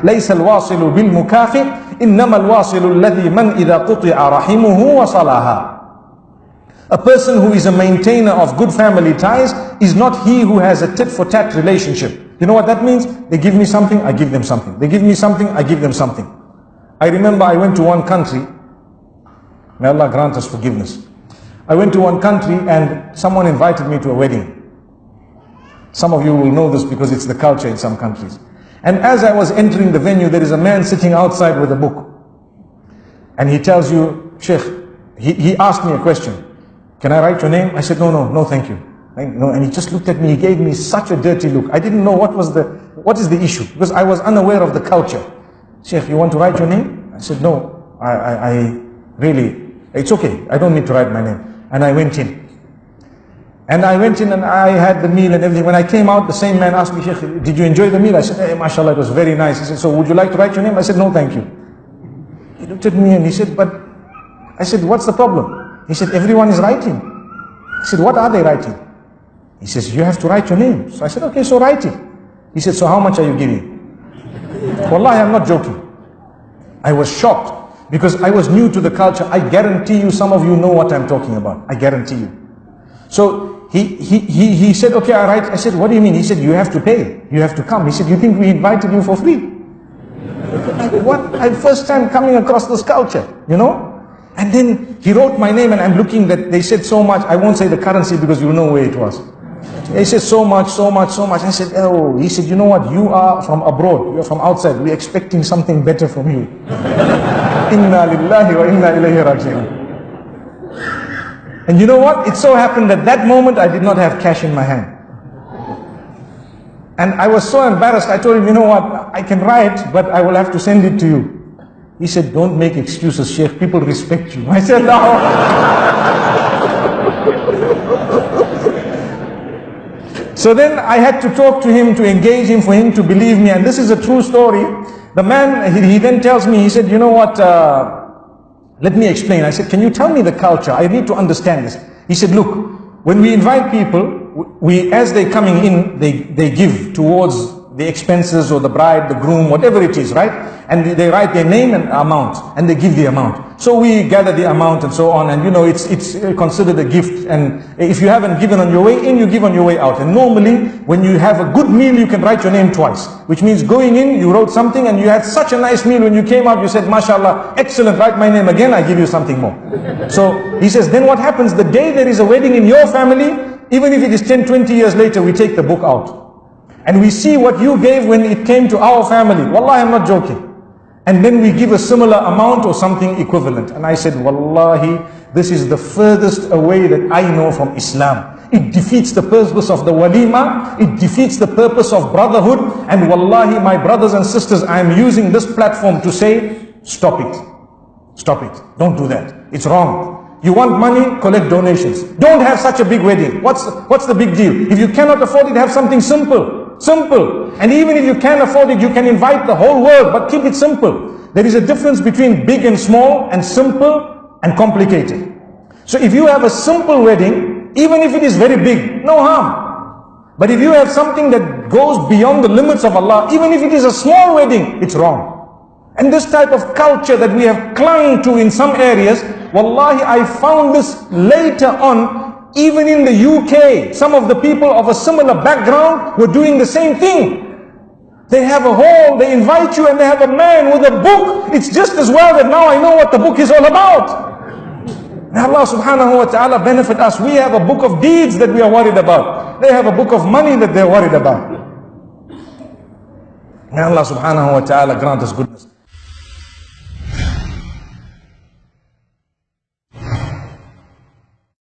ليس الواصل بالمكافئ إنما الواصل الذي من إذا قطع رحمه وصلها. A person who is a maintainer of good family ties is not he who has a tit for tat relationship. You know what that means? They give me something, I give them something. They give me something, I give them something. I remember I went to one country. May Allah grant us forgiveness. I went to one country and someone invited me to a wedding. Some of you will know this because it's the culture in some countries. And as I was entering the venue, there is a man sitting outside with a book. And he tells you, Sheikh, he asked me a question. Can I write your name? I said, no, thank you. No, and he just looked at me, he gave me such a dirty look. I didn't know what is the issue, because I was unaware of the culture. Sheikh, you want to write your name? I said, no, I really, it's okay, I don't need to write my name. And I went in. And I went in and I had the meal and everything. When I came out, the same man asked me, Sheikh, did you enjoy the meal? I said, hey, mashallah, it was very nice. He said, so would you like to write your name? I said, no, thank you. He looked at me and he said, I said, what's the problem? He said, everyone is writing. I said, what are they writing? He says, you have to write your name. So I said, okay, so write it. He said, so how much are you giving? Wallahi, I'm not joking. I was shocked because I was new to the culture. I guarantee you, some of you know what I'm talking about. I guarantee you. So he said, okay, I write. I said, what do you mean? He said, you have to pay. You have to come. He said, you think we invited you for free? What? I'm first time coming across this culture, you know? And then he wrote my name and I'm looking that they said so much. I won't say the currency because you know where it was. They said so much. I said, oh, he said, you know what? You are from abroad. You're from outside. We're expecting something better from you. Inna lillahi wa inna ilayhi raji'un. And you know what? It so happened that that moment I did not have cash in my hand. And I was so embarrassed. I told him, you know what? I can write, but I will have to send it to you. He said, don't make excuses, Sheikh. People respect you. I said, no. So then I had to talk to him, to engage him, for him to believe me. And this is a true story. The man, he then tells me, he said, you know what? Let me explain. I said, can you tell me the culture? I need to understand this. He said, look, when we invite people, as they're coming in, they give towards the expenses or the bride, the groom, whatever it is, right? And they write their name and amount, and they give the amount. So we gather the amount and so on, and you know, it's considered a gift. And if you haven't given on your way in, you give on your way out. And normally, when you have a good meal, you can write your name twice. Which means going in, you wrote something, and you had such a nice meal. When you came out, you said, mashallah, excellent, write my name again, I give you something more. So he says, then what happens? The day there is a wedding in your family, even if it is 10, 20 years later, we take the book out. And we see what you gave when it came to our family. Wallahi, I'm not joking. And then we give a similar amount or something equivalent. And I said, wallahi, this is the furthest away that I know from Islam. It defeats the purpose of the walima. It defeats the purpose of brotherhood. And wallahi, my brothers and sisters, I am using this platform to say, stop it. Stop it. Don't do that. It's wrong. You want money? Collect donations. Don't have such a big wedding. What's the big deal? If you cannot afford it, have something simple. Simple. And even if you can afford it, you can invite the whole world, but keep it simple. There is a difference between big and small, and simple and complicated. So if you have a simple wedding, even if it is very big, no harm. But if you have something that goes beyond the limits of Allah, even if it is a small wedding, it's wrong. And this type of culture that we have clung to in some areas, wallahi, I found this later on. Even in the UK, some of the people of a similar background were doing the same thing. They have a hall, they invite you, and they have a man with a book. It's just as well that now I know what the book is all about. May Allah subhanahu wa ta'ala benefit us. We have a book of deeds that we are worried about. They have a book of money that they're worried about. May Allah subhanahu wa ta'ala grant us goodness.